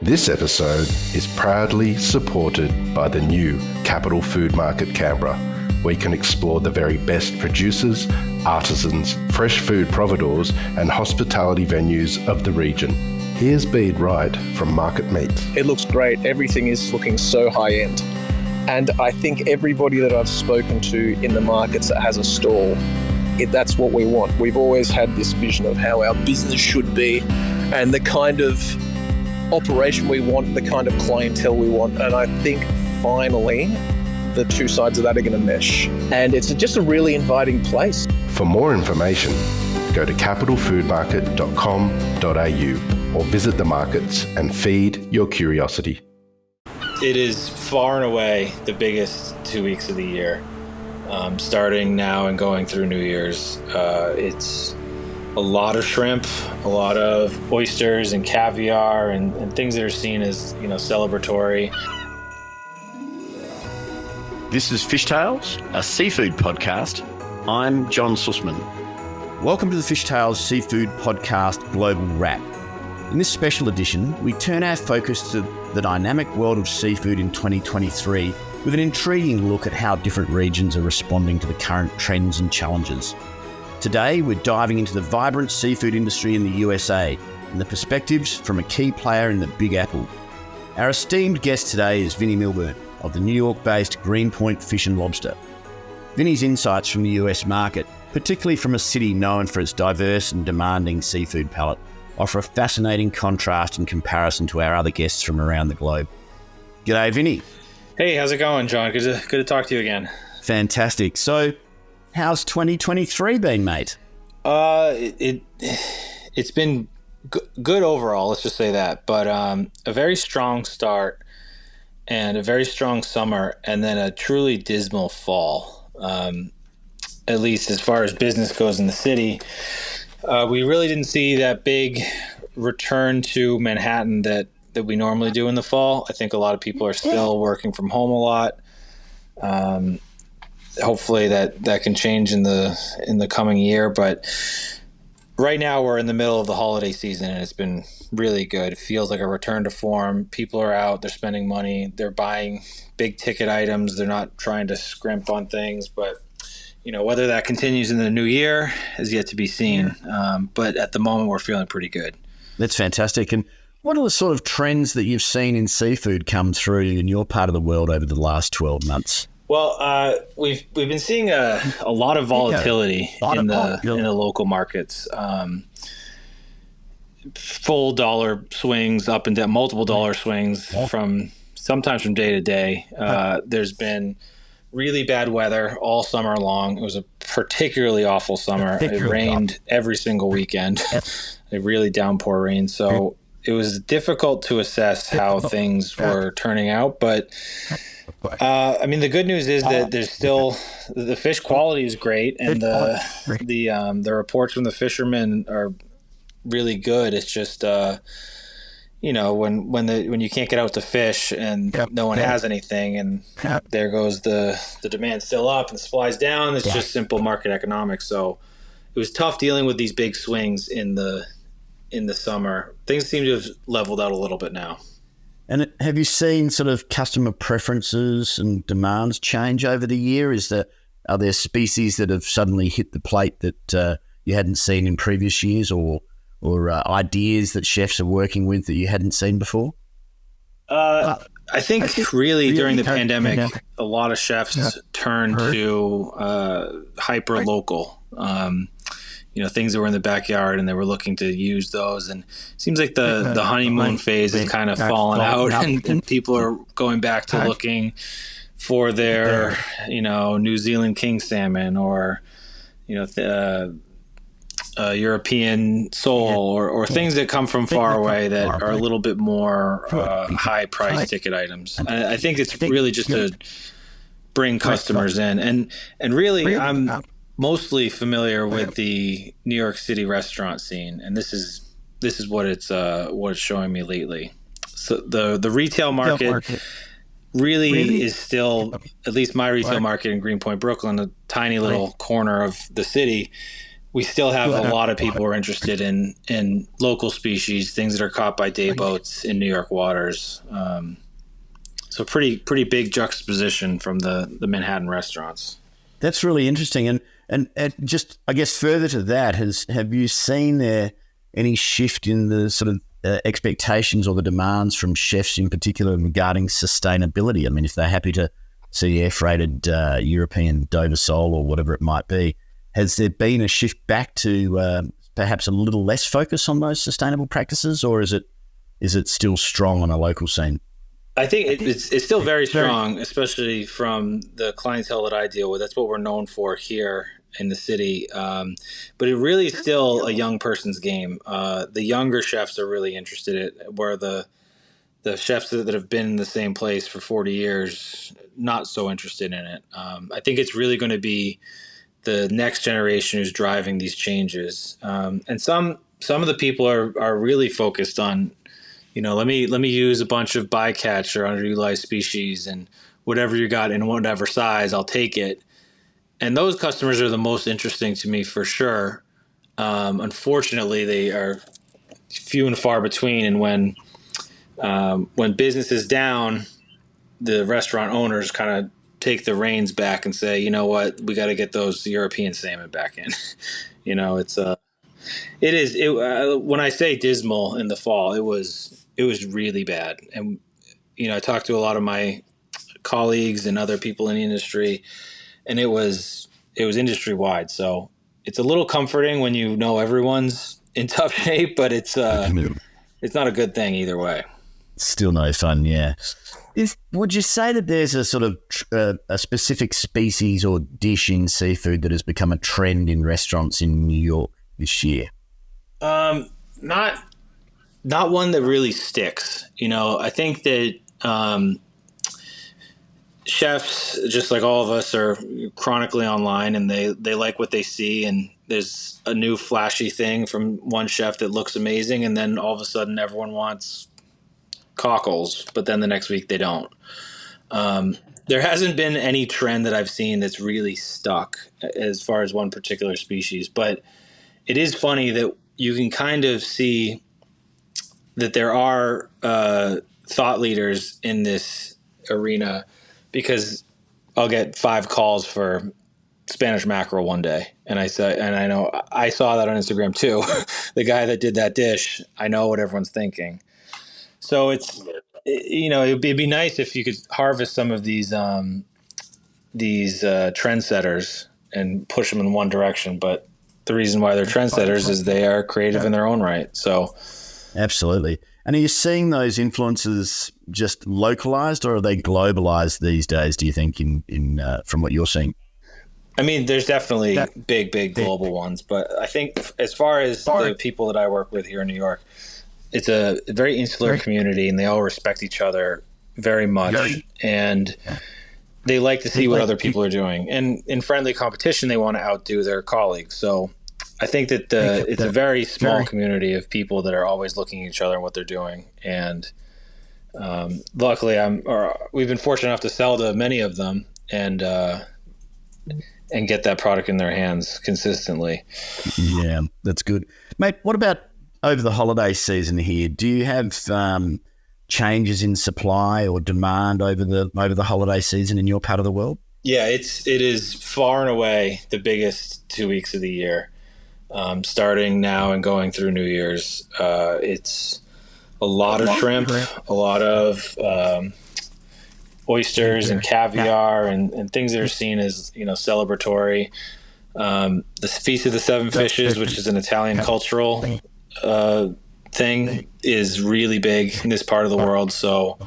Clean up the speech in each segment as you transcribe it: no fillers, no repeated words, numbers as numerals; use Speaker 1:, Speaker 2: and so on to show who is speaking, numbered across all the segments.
Speaker 1: This episode is proudly supported by the new Capital Food Market Canberra, where you can explore the very best producers, artisans, fresh food providores and hospitality venues of the region. Here's Bede Wright from Market Meats.
Speaker 2: It looks great. Everything is looking so high end. And I think everybody that I've spoken to in the markets that has a stall, that's what we want. We've always had this vision of how our business should be and the kind of operation we want, the kind of clientele we want. And I think finally the two sides of that are going to mesh. And it's just a really inviting place.
Speaker 1: For more information, go to capitalfoodmarket.com.au or visit the markets and feed your curiosity.
Speaker 3: It is far and away the biggest 2 weeks of the year, starting now and going through New Year's. It's a lot of shrimp, a lot of oysters and caviar and things that are seen as, celebratory.
Speaker 4: This is Fishtales, a seafood podcast. I'm John Susman.
Speaker 5: Welcome to the Fishtales Seafood Podcast Global Wrap. In this special edition, we turn our focus to the dynamic world of seafood in 2023 with an intriguing look at how different regions are responding to the current trends and challenges. Today, we're diving into the vibrant seafood industry in the USA and the perspectives from a key player in the Big Apple. Our esteemed guest today is Vinnie Milburn of the New York-based Greenpoint Fish and Lobster. Vinnie's insights from the US market, particularly from a city known for its diverse and demanding seafood palate, offer a fascinating contrast in comparison to our other guests from around the globe. G'day, Vinnie.
Speaker 3: Hey, how's it going, John? Good to talk to you again.
Speaker 5: Fantastic. So, how's 2023 been, mate?
Speaker 3: It's been good overall, let's just say that. But a very strong start and a very strong summer, and then a truly dismal fall, at least as far as business goes in the city. We really didn't see that big return to Manhattan that we normally do in the fall. I think a lot of people are still working from home a lot. Hopefully that can change in the coming year. But right now we're in the middle of the holiday season, and it's been really good. It feels like a return to form. People are out, they're spending money, they're buying big ticket items. They're not trying to scrimp on things, but whether that continues in the new year is yet to be seen. But at the moment, we're feeling pretty good.
Speaker 5: That's fantastic. And what are the sort of trends that you've seen in seafood come through in your part of the world over the last 12 months?
Speaker 3: Well, we've been seeing a lot of volatility in the local markets. Full dollar swings up and down, multiple dollar swings sometimes from day to day. There's been really bad weather all summer long. It was a particularly awful summer. It rained every single weekend. A really downpour rain. So it was difficult to assess how things were turning out. But the good news is that there's still the fish quality is great, and the reports from the fishermen are really good. It's just when you can't get out to fish and no one has anything, and there goes the demand still up and the supply's down. It's just simple market economics. So it was tough dealing with these big swings in the summer. Things seem to have leveled out a little bit now.
Speaker 5: And have you seen sort of customer preferences and demands change over the year? Are there species that have suddenly hit the plate that you hadn't seen in previous years, or ideas that chefs are working with that you hadn't seen before?
Speaker 3: I think really during the pandemic, a lot of chefs turned to hyper local. Things that were in the backyard, and they were looking to use those. And it seems like the honeymoon phase has kind of fallen out, and people are going back to looking for their, New Zealand king salmon, or, European sole, or things that come from far away that are a little bit more high price ticket items. I think it's really just to bring customers in. And really, I'm mostly familiar with the New York City restaurant scene, and this is what it's showing me lately. So the retail market really is still, at least my retail market in Greenpoint, Brooklyn, a tiny little corner of the city. we still have a lot of people who are interested in local species, things that are caught by day boats in New York waters. So pretty big juxtaposition from the Manhattan restaurants.
Speaker 5: That's really interesting. And just, I guess, further to that, have you seen there any shift in the sort of expectations or the demands from chefs in particular regarding sustainability? I mean, if they're happy to see air-freighted European Dover sole or whatever it might be, has there been a shift back to perhaps a little less focus on those sustainable practices, or is it still strong on a local scene?
Speaker 3: I think it's still very strong, especially from the clientele that I deal with. That's what we're known for here in the city. But it really is still a young person's game. The younger chefs are really interested in it, where the chefs that have been in the same place for 40 years, not so interested in it. I think it's really going to be the next generation who's driving these changes. And some of the people are really focused on, let me use a bunch of bycatch or underutilized species, and whatever you got in whatever size, I'll take it. And those customers are the most interesting to me for sure. Unfortunately, they are few and far between. And when business is down, the restaurant owners kind of take the reins back and say, you know what, we got to get those European salmon back in. When I say dismal in the fall, it was really bad. And, I talked to a lot of my colleagues and other people in the industry, and it was industry wide. So it's a little comforting when everyone's in tough shape, but it's not a good thing either way.
Speaker 5: Still no fun, yeah. Would you say that there's a sort of a specific species or dish in seafood that has become a trend in restaurants in New York this year?
Speaker 3: Not one that really sticks. I think that chefs, just like all of us, are chronically online, and they like what they see, and there's a new flashy thing from one chef that looks amazing, and then all of a sudden everyone wants cockles, but then the next week they don't. There hasn't been any trend that I've seen that's really stuck as far as one particular species, but it is funny that you can kind of see that there are thought leaders in this arena, because I'll get 5 calls for Spanish mackerel one day, and I know I saw that on Instagram too. The guy that did that dish, I know what everyone's thinking. So it'd be nice if you could harvest some of these trendsetters and push them in one direction. But the reason why they're trendsetters is they are creative in their own right. So,
Speaker 5: absolutely. And are you seeing those influences just localized, or are they globalized these days, do you think, in from what you're seeing?
Speaker 3: I mean, there's definitely big global ones, but I think as far as the people that I work with here in New York, it's a very insular community, and they all respect each other very much, and they like to see what other people are doing. And in friendly competition, they want to outdo their colleagues. So I think that it's a very small community of people that are always looking at each other and what they're doing. And luckily, we've been fortunate enough to sell to many of them and get that product in their hands consistently.
Speaker 5: Yeah, that's good. Mate, what about over the holiday season here? Do you have changes in supply or demand over the holiday season in your part of the world?
Speaker 3: Yeah, it is far and away the biggest 2 weeks of the year. Starting now and going through New Year's, it's a lot of shrimp, a lot of oysters and caviar and things that are seen as celebratory. The Feast of the Seven Fishes, which is an Italian cultural thing, is really big in this part of the world. So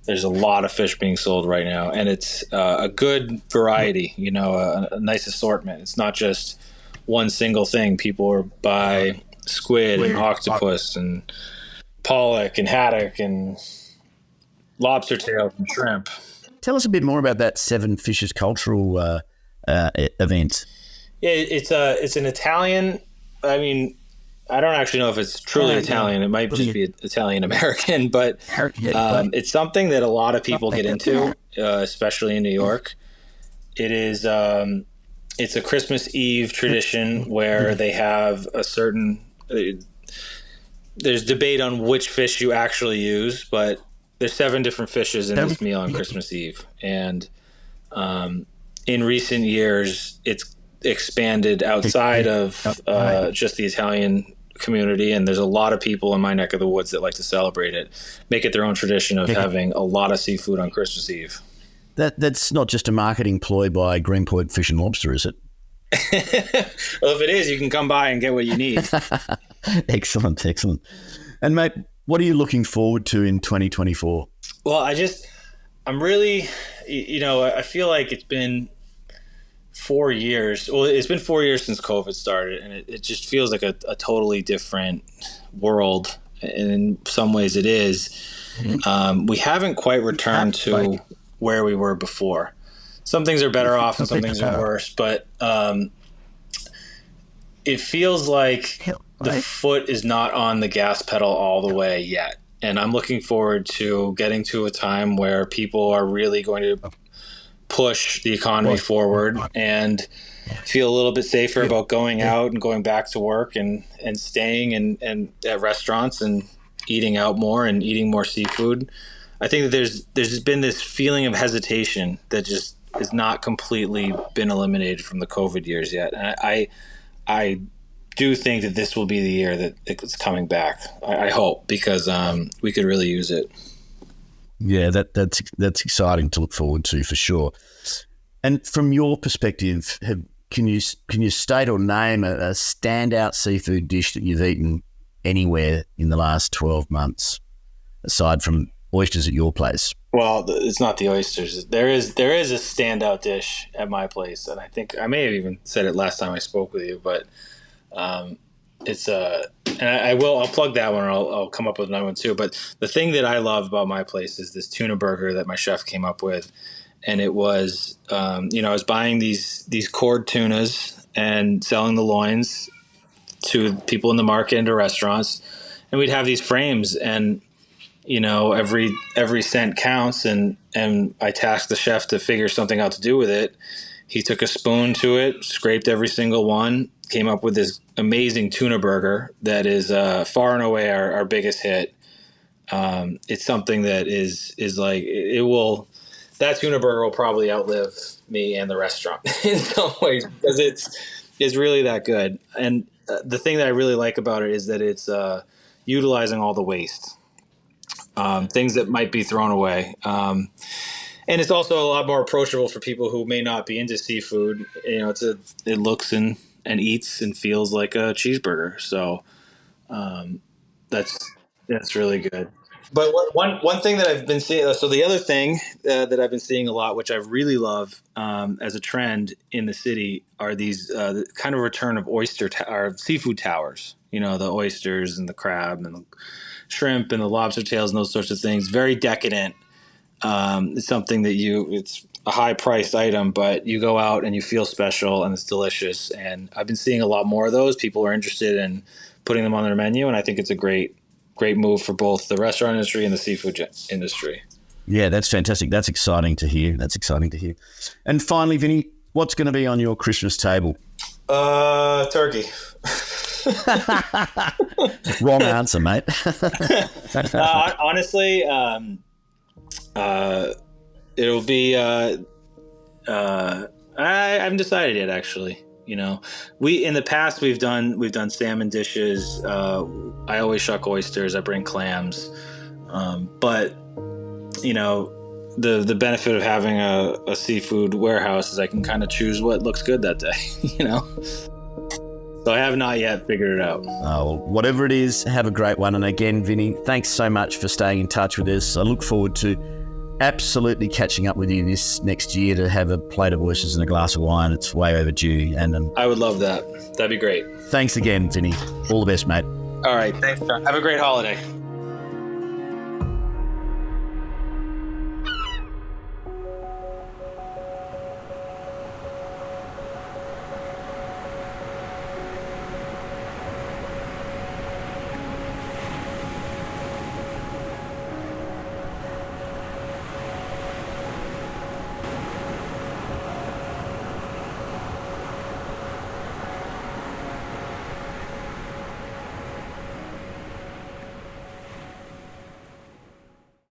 Speaker 3: there's a lot of fish being sold right now, and it's a good variety. A nice assortment. It's not just one single thing. People buy squid and octopus and pollock and haddock and lobster tails and shrimp.
Speaker 5: Tell us a bit more about that Seven Fishes cultural event.
Speaker 3: Yeah, it's an Italian. I mean, I don't actually know if it's truly Italian. It might just be Italian American, but it's something that a lot of people get into, especially in New York. It is it's a Christmas Eve tradition where they have a certain. There's debate on which fish you actually use, but there's 7 different fishes in this meal on Christmas Eve, and in recent years, it's expanded outside of just the Italian community, and there's a lot of people in my neck of the woods that like to celebrate it, make it their own tradition of having a lot of seafood on Christmas Eve.
Speaker 5: That's not just a marketing ploy by Greenpoint Fish and Lobster, is it?
Speaker 3: Well, if it is, you can come by and get what you need.
Speaker 5: Excellent. And mate, what are you looking forward to in 2024?
Speaker 3: Well, I'm really, I feel like it's been 4 years. Well, it's been 4 years since COVID started, and it just feels like a totally different world. And in some ways it is. We haven't quite returned to where we were before. Some things are better off and some things are worse, but it feels like the foot is not on the gas pedal all the way yet. And I'm looking forward to getting to a time where people are really going to push the economy forward and feel a little bit safer about going out and going back to work and staying and at restaurants and eating out more and eating more seafood. I think that there's just been this feeling of hesitation that just has not completely been eliminated from the COVID years yet. And I do think that this will be the year that it's coming back. I hope, because we could really use it.
Speaker 5: Yeah, that's exciting to look forward to for sure. And from your perspective, can you state or name a standout seafood dish that you've eaten anywhere in the last 12 months, aside from oysters at your place?
Speaker 3: Well, it's not the oysters. There is a standout dish at my place, and I think I may have even said it last time I spoke with you, but it's and I'll plug that one, or I'll come up with another one too. But the thing that I love about my place is this tuna burger that my chef came up with, and it was I was buying these cord tunas and selling the loins to people in the market and to restaurants, and we'd have these frames, and every cent counts, and I tasked the chef to figure something out to do with it. He took a spoon to it, scraped every single one, came up with this amazing tuna burger that is far and away our biggest hit. It's something that is like, that tuna burger will probably outlive me and the restaurant in some ways, because it's really that good. And the thing that I really like about it is that it's utilizing all the waste. Things that might be thrown away. And it's also a lot more approachable for people who may not be into seafood. It looks and eats and feels like a cheeseburger. So that's really good. But one thing that I've been seeing, so the other thing that I've been seeing a lot, which I really love as a trend in the city, are these kind of return of or seafood towers. The oysters and the crab and the shrimp and the lobster tails and those sorts of things. Very decadent. It's something that it's a high priced item, but you go out and you feel special and it's delicious. And I've been seeing a lot more of those. People are interested in putting them on their menu, and I think it's a great move for both the restaurant industry and the seafood industry. Yeah,
Speaker 5: that's fantastic. That's exciting to hear. And finally, Vinny, what's going to be on your Christmas table?
Speaker 3: Turkey.
Speaker 5: Wrong answer, mate.
Speaker 3: Honestly, it'll be I haven't decided yet, actually. We in the past we've done salmon dishes. I always shuck oysters. I bring clams, but the benefit of having a seafood warehouse is I can kind of choose what looks good that day. So I have not yet figured it out.
Speaker 5: Well, whatever it is, have a great one. And again, Vinny, thanks so much for staying in touch with us. I look forward to absolutely catching up with you this next year to have a plate of oysters and a glass of wine. It's way overdue. And
Speaker 3: I would love that. That'd be great.
Speaker 5: Thanks again, Vinny. All the best, mate.
Speaker 3: All right. Thanks, John. Have a great holiday.